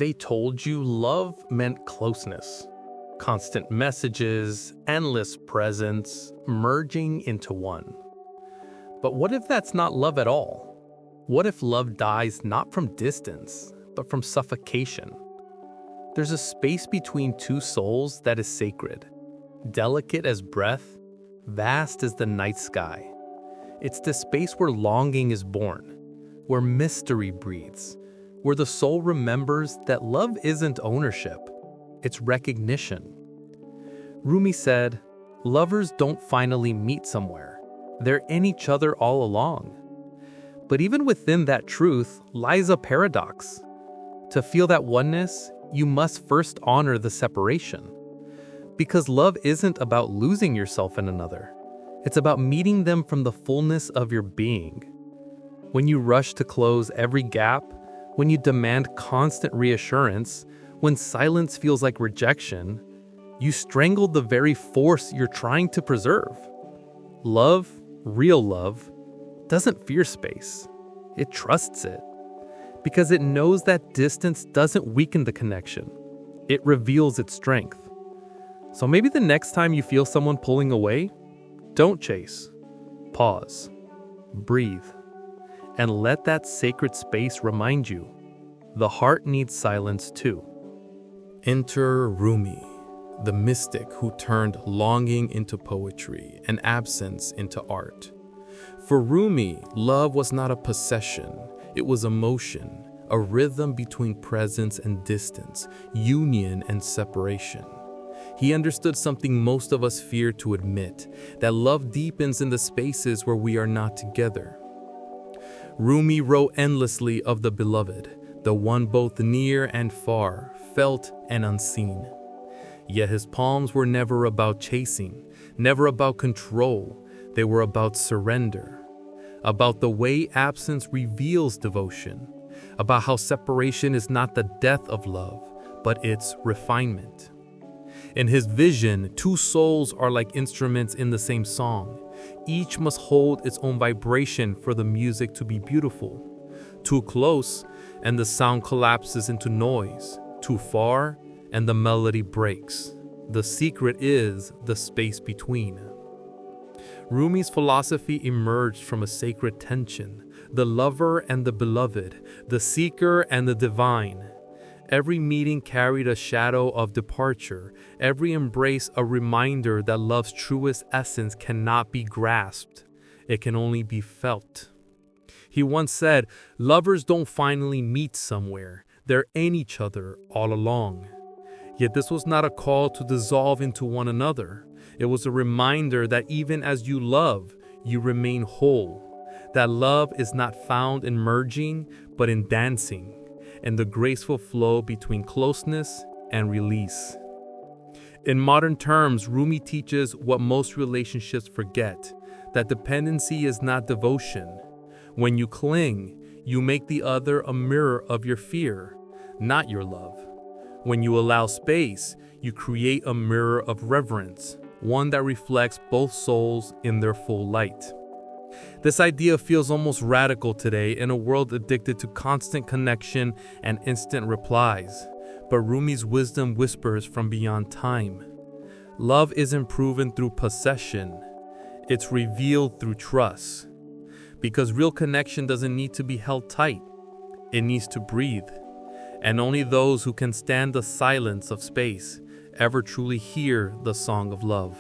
they told you love meant closeness, constant messages, endless presence, merging into one. But what if that's not love at all? What if love dies not from distance, but from suffocation? There's a space between two souls that is sacred, delicate as breath, vast as the night sky. It's the space where longing is born, where mystery breathes, where the soul remembers that love isn't ownership, it's recognition. Rumi said, "Lovers don't finally meet somewhere. They're in each other all along." But even within that truth lies a paradox. To feel that oneness, you must first honor the separation. Because love isn't about losing yourself in another. It's about meeting them from the fullness of your being. When you rush to close every gap, when you demand constant reassurance, when silence feels like rejection, you strangle the very force you're trying to preserve. Love, real love, doesn't fear space. It trusts it. Because it knows that distance doesn't weaken the connection. It reveals its strength. So maybe the next time you feel someone pulling away, don't chase. Pause. Breathe. And let that sacred space remind you, the heart needs silence too. Enter Rumi, the mystic who turned longing into poetry and absence into art. For Rumi, love was not a possession, it was emotion, a rhythm between presence and distance, union and separation. He understood something most of us fear to admit, that love deepens in the spaces where we are not together. Rumi wrote endlessly of the beloved, the one both near and far, felt and unseen. Yet his poems were never about chasing, never about control. They were about surrender, about the way absence reveals devotion, about how separation is not the death of love, but its refinement. In his vision, two souls are like instruments in the same song. Each must hold its own vibration for the music to be beautiful. Too close, and the sound collapses into noise. Too far, and the melody breaks. The secret is the space between. Rumi's philosophy emerged from a sacred tension, the lover and the beloved, the seeker and the divine. Every meeting carried a shadow of departure, every embrace a reminder that love's truest essence cannot be grasped, it can only be felt. He once said, "Lovers don't finally meet somewhere, they're in each other all along." Yet this was not a call to dissolve into one another. It was a reminder that even as you love, you remain whole. That love is not found in merging, but in dancing, and the graceful flow between closeness and release. In modern terms, Rumi teaches what most relationships forget, that dependency is not devotion. When you cling, you make the other a mirror of your fear, not your love. When you allow space, you create a mirror of reverence, one that reflects both souls in their full light. This idea feels almost radical today in a world addicted to constant connection and instant replies. But Rumi's wisdom whispers from beyond time. Love isn't proven through possession. It's revealed through trust. Because real connection doesn't need to be held tight. It needs to breathe. And only those who can stand the silence of space ever truly hear the song of love.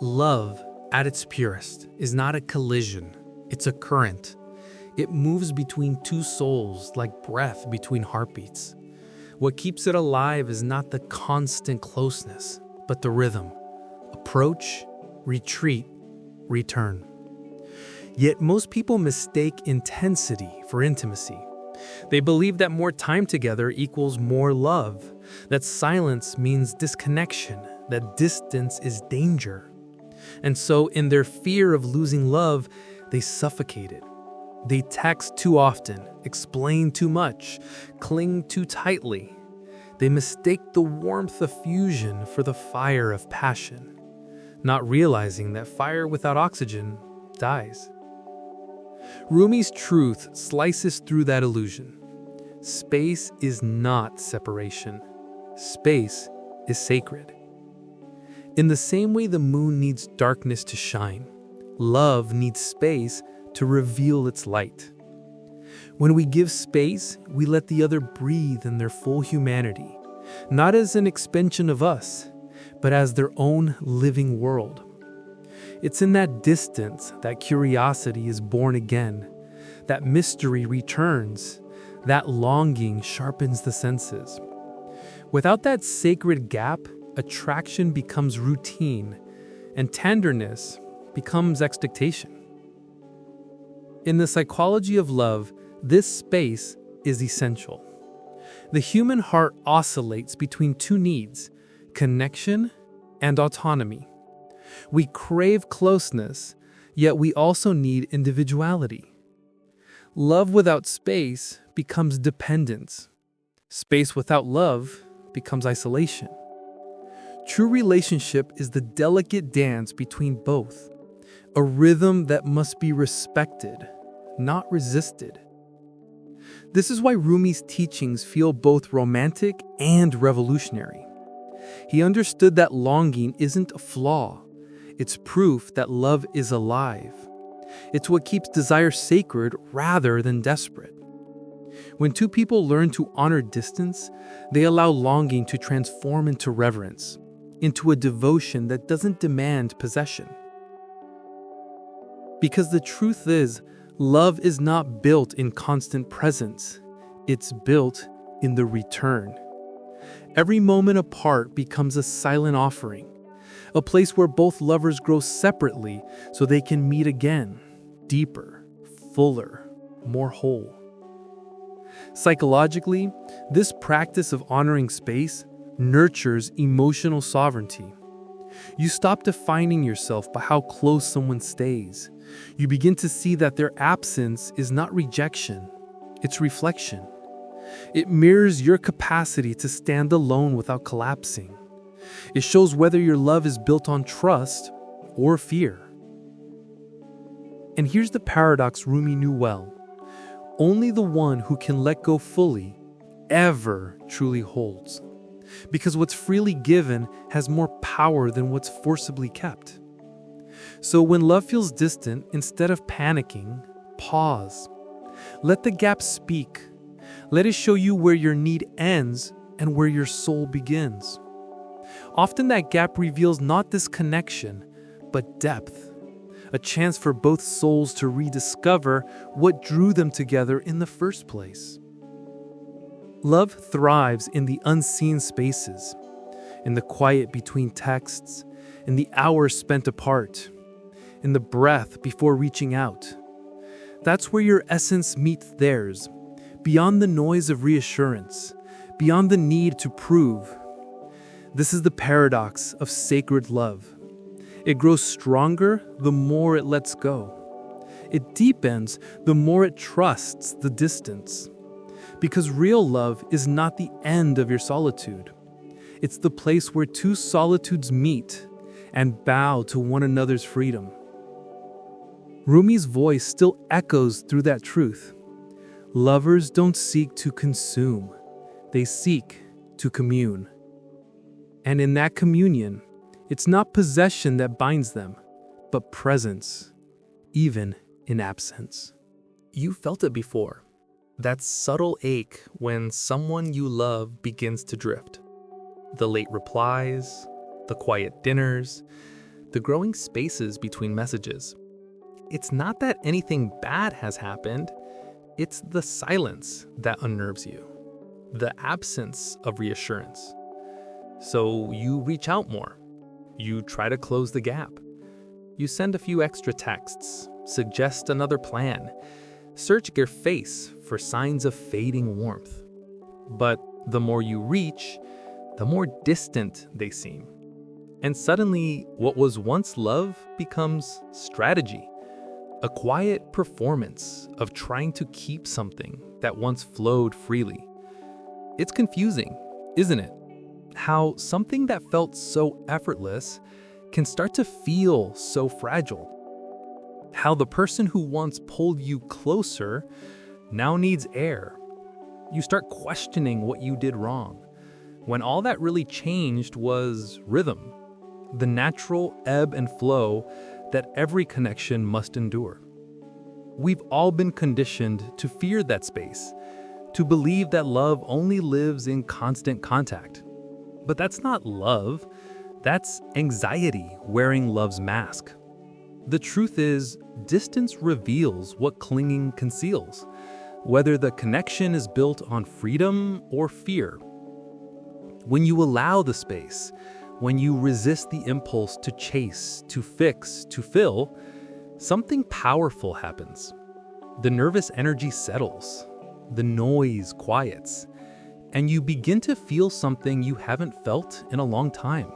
Love, at its purest, is not a collision, it's a current. It moves between two souls like breath between heartbeats. What keeps it alive is not the constant closeness, but the rhythm. Approach, retreat, return. Yet most people mistake intensity for intimacy. They believe that more time together equals more love, that silence means disconnection, that distance is danger. And so in their fear of losing love, they suffocate it. They text too often, explain too much, cling too tightly. They mistake the warmth of fusion for the fire of passion, not realizing that fire without oxygen dies. Rumi's truth slices through that illusion. Space is not separation. Space is sacred. In the same way the moon needs darkness to shine, love needs space to reveal its light. When we give space, we let the other breathe in their full humanity, not as an expansion of us, but as their own living world. It's in that distance that curiosity is born again, that mystery returns, that longing sharpens the senses. Without that sacred gap, attraction becomes routine, and tenderness becomes expectation. In the psychology of love, this space is essential. The human heart oscillates between two needs, connection and autonomy. We crave closeness, yet we also need individuality. Love without space becomes dependence. Space without love becomes isolation. True relationship is the delicate dance between both, a rhythm that must be respected, not resisted. This is why Rumi's teachings feel both romantic and revolutionary. He understood that longing isn't a flaw. It's proof that love is alive. It's what keeps desire sacred rather than desperate. When two people learn to honor distance, they allow longing to transform into reverence, into a devotion that doesn't demand possession. Because the truth is, love is not built in constant presence. It's built in the return. Every moment apart becomes a silent offering, a place where both lovers grow separately so they can meet again, deeper, fuller, more whole. Psychologically, this practice of honoring space nurtures emotional sovereignty. You stop defining yourself by how close someone stays. You begin to see that their absence is not rejection, it's reflection. It mirrors your capacity to stand alone without collapsing. It shows whether your love is built on trust or fear. And here's the paradox Rumi knew well. Only the one who can let go fully ever truly holds. Because what's freely given has more power than what's forcibly kept. So when love feels distant, instead of panicking, pause. Let the gap speak. Let it show you where your need ends and where your soul begins. Often that gap reveals not disconnection, but depth. A chance for both souls to rediscover what drew them together in the first place. Love thrives in the unseen spaces, in the quiet between texts, in the hours spent apart, in the breath before reaching out. That's where your essence meets theirs, beyond the noise of reassurance, beyond the need to prove. This is the paradox of sacred love. It grows stronger the more it lets go. It deepens the more it trusts the distance. Because real love is not the end of your solitude. It's the place where two solitudes meet and bow to one another's freedom. Rumi's voice still echoes through that truth. Lovers don't seek to consume, they seek to commune. And in that communion, it's not possession that binds them, but presence, even in absence. You felt it before. That subtle ache when someone you love begins to drift. The late replies, the quiet dinners, the growing spaces between messages. It's not that anything bad has happened, it's the silence that unnerves you, the absence of reassurance. So you reach out more. You try to close the gap. You send a few extra texts, suggest another plan, search your face for signs of fading warmth. But the more you reach, the more distant they seem. And suddenly, what was once love becomes strategy, a quiet performance of trying to keep something that once flowed freely. It's confusing, isn't it? How something that felt so effortless can start to feel so fragile. How the person who once pulled you closer now needs air, You start questioning what you did wrong, when all that really changed was rhythm, the natural ebb and flow that every connection must endure. We've all been conditioned to fear that space, to believe that love only lives in constant contact. But that's not love, that's anxiety wearing love's mask. The truth is, distance reveals what clinging conceals, whether the connection is built on freedom or fear. When you allow the space, when you resist the impulse to chase, to fix, to fill, something powerful happens. The nervous energy settles, the noise quiets, and you begin to feel something you haven't felt in a long time: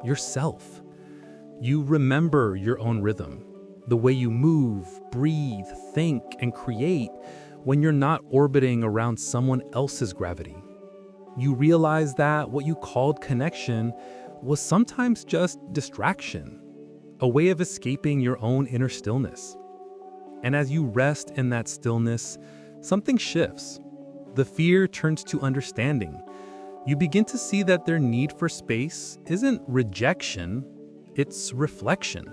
yourself. You remember your own rhythm, the way you move, breathe, think, and create when you're not orbiting around someone else's gravity. You realize that what you called connection was sometimes just distraction, a way of escaping your own inner stillness. And as you rest in that stillness, something shifts. The fear turns to understanding. You begin to see that their need for space isn't rejection, it's reflection.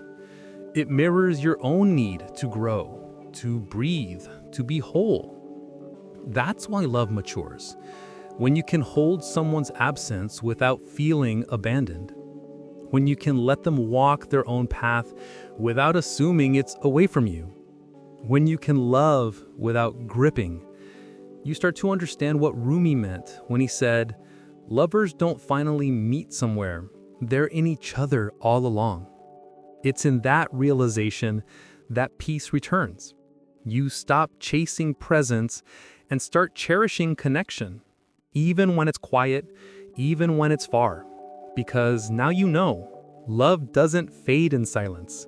It mirrors your own need to grow, to breathe, to be whole. That's why love matures. When you can hold someone's absence without feeling abandoned. When you can let them walk their own path without assuming it's away from you. When you can love without gripping. You start to understand what Rumi meant when he said, "Lovers don't finally meet somewhere, they're in each other all along." It's in that realization that peace returns. You stop chasing presence and start cherishing connection, even when it's quiet, even when it's far. Because now you know, love doesn't fade in silence,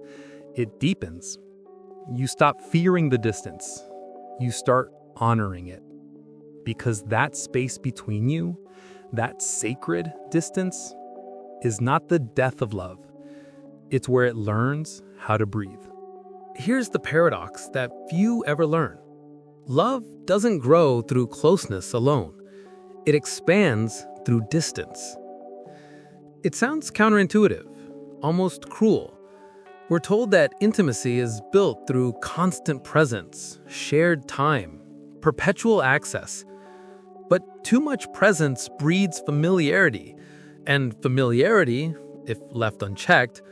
it deepens. You stop fearing the distance, you start honoring it. Because that space between you, that sacred distance, is not the death of love. It's where it learns how to breathe. Here's the paradox that few ever learn. Love doesn't grow through closeness alone. It expands through distance. It sounds counterintuitive, almost cruel. We're told that intimacy is built through constant presence, shared time, perpetual access. But too much presence breeds familiarity, and familiarity, if left unchecked,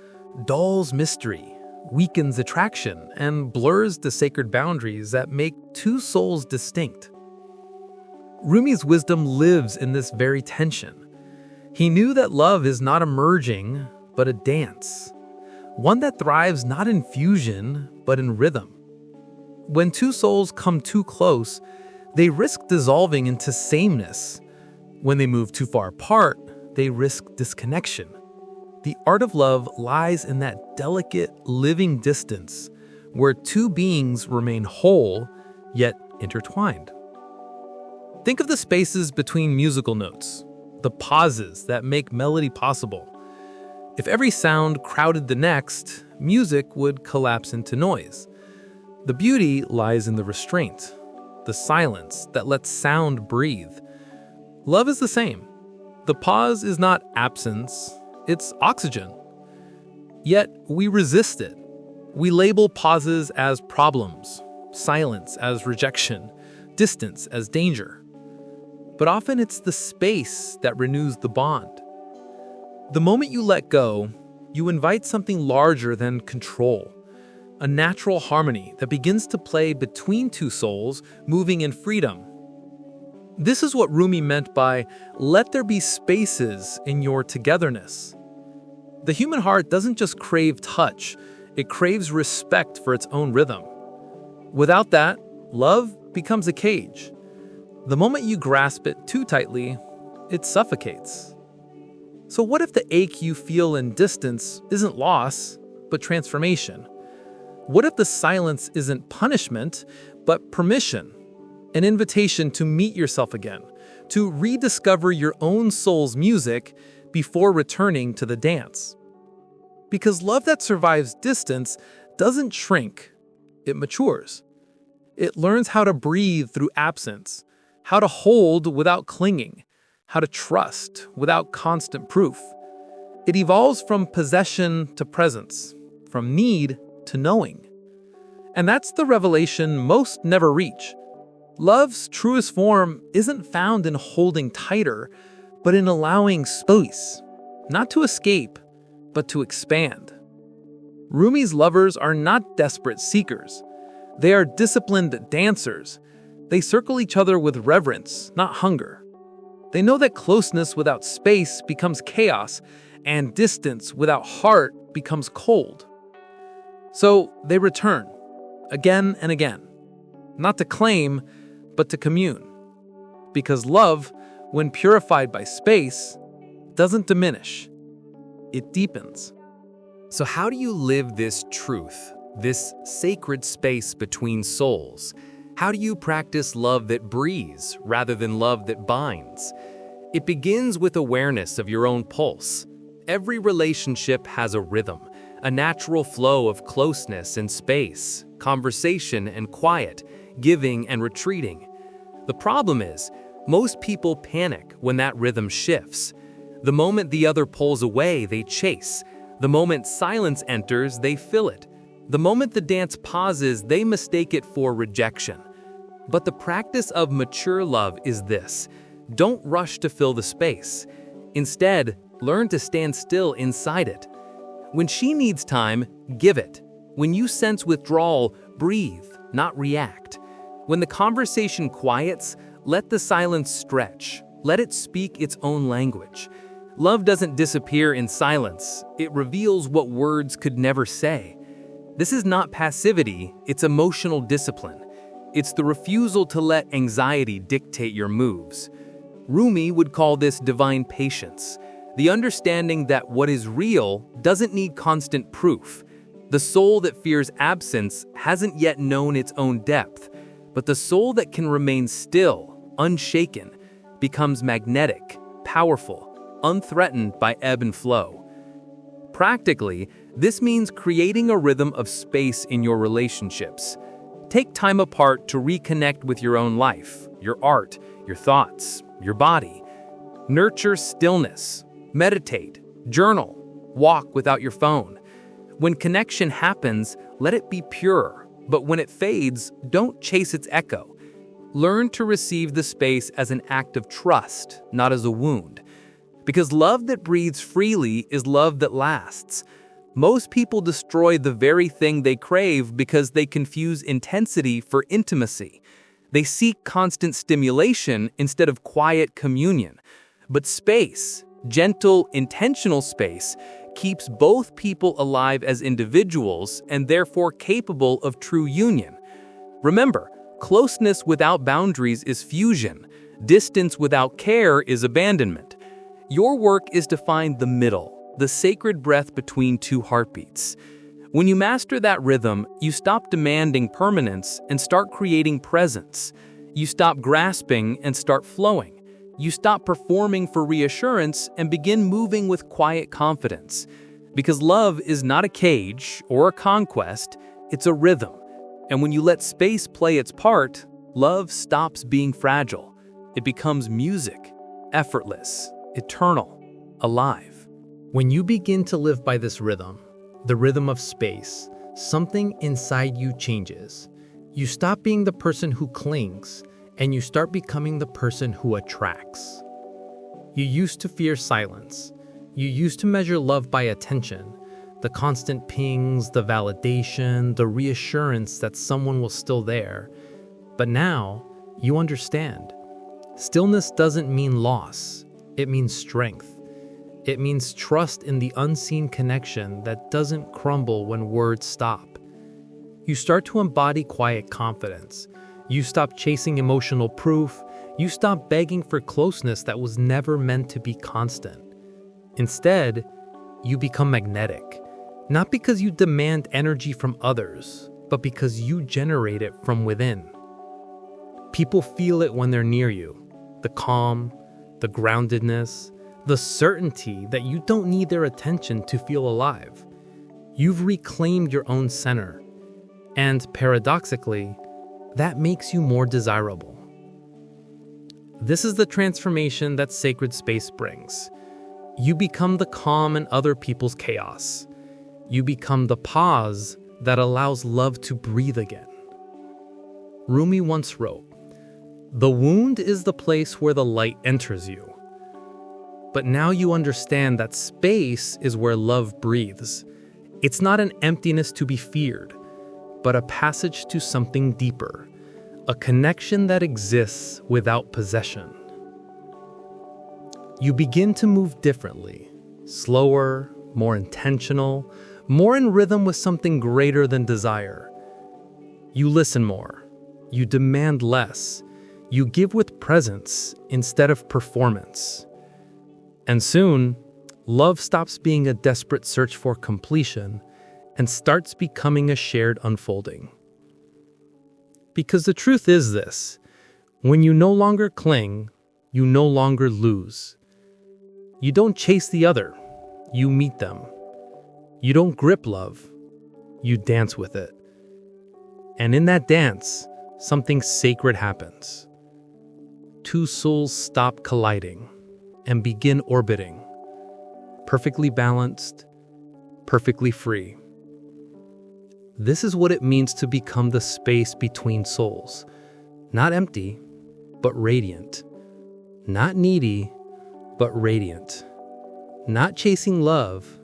dulls mystery, weakens attraction, and blurs the sacred boundaries that make two souls distinct. Rumi's wisdom lives in this very tension. He knew that love is not a merging, but a dance, one that thrives not in fusion, but in rhythm. When two souls come too close, they risk dissolving into sameness. When they move too far apart, they risk disconnection. The art of love lies in that delicate, living distance where two beings remain whole, yet intertwined. Think of the spaces between musical notes, the pauses that make melody possible. If every sound crowded the next, music would collapse into noise. The beauty lies in the restraint, the silence that lets sound breathe. Love is the same. The pause is not absence, it's oxygen. Yet we resist it. We label pauses as problems, silence as rejection, distance as danger. But often it's the space that renews the bond. The moment you let go, you invite something larger than control, a natural harmony that begins to play between two souls moving in freedom. This is what Rumi meant by, "Let there be spaces in your togetherness." The human heart doesn't just crave touch, it craves respect for its own rhythm. Without that, love becomes a cage. The moment you grasp it too tightly, it suffocates. So what if the ache you feel in distance isn't loss, but transformation? What if the silence isn't punishment, but permission? An invitation to meet yourself again, to rediscover your own soul's music before returning to the dance. Because love that survives distance doesn't shrink, it matures. It learns how to breathe through absence, how to hold without clinging, how to trust without constant proof. It evolves from possession to presence, from need to knowing. And that's the revelation most never reach. Love's truest form isn't found in holding tighter, but in allowing space, not to escape, but to expand. Rumi's lovers are not desperate seekers. They are disciplined dancers. They circle each other with reverence, not hunger. They know that closeness without space becomes chaos, and distance without heart becomes cold. So they return, again and again, not to claim, but to commune. Because love, when purified by space, doesn't diminish. It deepens. So how do you live this truth, this sacred space between souls? How do you practice love that breathes rather than love that binds? It begins with awareness of your own pulse. Every relationship has a rhythm, a natural flow of closeness and space, conversation and quiet, giving and retreating. The problem is, most people panic when that rhythm shifts. The moment the other pulls away, they chase. The moment silence enters, they fill it. The moment the dance pauses, they mistake it for rejection. But the practice of mature love is this: don't rush to fill the space. Instead, learn to stand still inside it. When she needs time, give it. When you sense withdrawal, breathe, not react. When the conversation quiets, let the silence stretch. Let it speak its own language. Love doesn't disappear in silence. It reveals what words could never say. This is not passivity, it's emotional discipline. It's the refusal to let anxiety dictate your moves. Rumi would call this divine patience, the understanding that what is real doesn't need constant proof. The soul that fears absence hasn't yet known its own depth, but the soul that can remain still, unshaken, becomes magnetic, powerful, unthreatened by ebb and flow. Practically, this means creating a rhythm of space in your relationships. Take time apart to reconnect with your own life, your art, your thoughts, your body. Nurture stillness. Meditate, journal, walk without your phone. When connection happens, let it be pure, but when it fades, don't chase its echo. Learn to receive the space as an act of trust, not as a wound. Because love that breathes freely is love that lasts. Most people destroy the very thing they crave because they confuse intensity for intimacy. They seek constant stimulation instead of quiet communion. But space, gentle, intentional space, keeps both people alive as individuals and therefore capable of true union. Remember, closeness without boundaries is fusion. Distance without care is abandonment. Your work is to find the middle, the sacred breath between two heartbeats. When you master that rhythm, you stop demanding permanence and start creating presence. You stop grasping and start flowing. You stop performing for reassurance and begin moving with quiet confidence. Because love is not a cage or a conquest, it's a rhythm. And when you let space play its part, love stops being fragile. It becomes music, effortless, eternal, alive. When you begin to live by this rhythm, the rhythm of space, something inside you changes. You stop being the person who clings, and you start becoming the person who attracts. You used to fear silence. You used to measure love by attention, the constant pings, the validation, the reassurance that someone was still there. But now, you understand. Stillness doesn't mean loss. It means strength. It means trust in the unseen connection that doesn't crumble when words stop. You start to embody quiet confidence. You stop chasing emotional proof. You stop begging for closeness that was never meant to be constant. Instead, you become magnetic, not because you demand energy from others, but because you generate it from within. People feel it when they're near you, the calm, the groundedness, the certainty that you don't need their attention to feel alive. You've reclaimed your own center, and paradoxically, that makes you more desirable. This is the transformation that sacred space brings. You become the calm in other people's chaos. You become the pause that allows love to breathe again. Rumi once wrote, "The wound is the place where the light enters you." But now you understand that space is where love breathes. It's not an emptiness to be feared, but a passage to something deeper, a connection that exists without possession. You begin to move differently, slower, more intentional, more in rhythm with something greater than desire. You listen more, you demand less, you give with presence instead of performance. And soon, love stops being a desperate search for completion and starts becoming a shared unfolding. Because the truth is this: when you no longer cling, you no longer lose. You don't chase the other, you meet them. You don't grip love, you dance with it. And in that dance, something sacred happens. Two souls stop colliding and begin orbiting, perfectly balanced, perfectly free. This is what it means to become the space between souls. Not empty, but radiant. Not needy, but radiant. Not chasing love,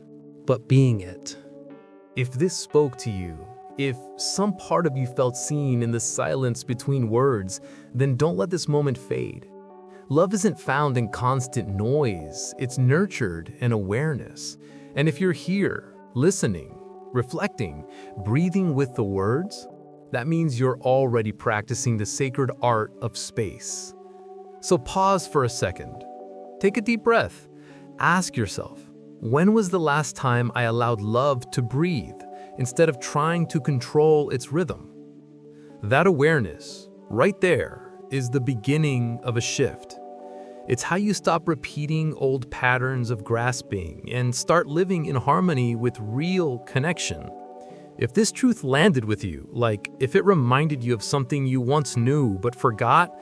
but being it. If this spoke to you, if some part of you felt seen in the silence between words, then don't let this moment fade. Love isn't found in constant noise, it's nurtured in awareness. And if you're here, listening, reflecting, breathing with the words, that means you're already practicing the sacred art of space. So pause for a second. Take a deep breath. Ask yourself, when was the last time I allowed love to breathe instead of trying to control its rhythm? That awareness, right there, is the beginning of a shift. It's how you stop repeating old patterns of grasping and start living in harmony with real connection. If this truth landed with you, like if it reminded you of something you once knew but forgot,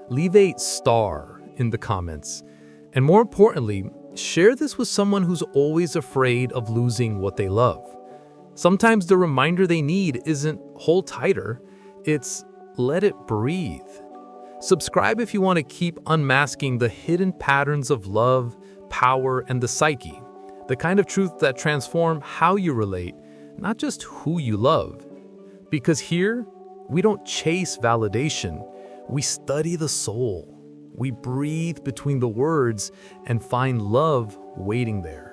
leave a star in the comments. And more importantly, share this with someone who's always afraid of losing what they love. Sometimes the reminder they need isn't hold tighter, it's let it breathe. Subscribe if you want to keep unmasking the hidden patterns of love, power, and the psyche, the kind of truth that transform how you relate, not just who you love. Because here, we don't chase validation, we study the soul. We breathe between the words and find love waiting there.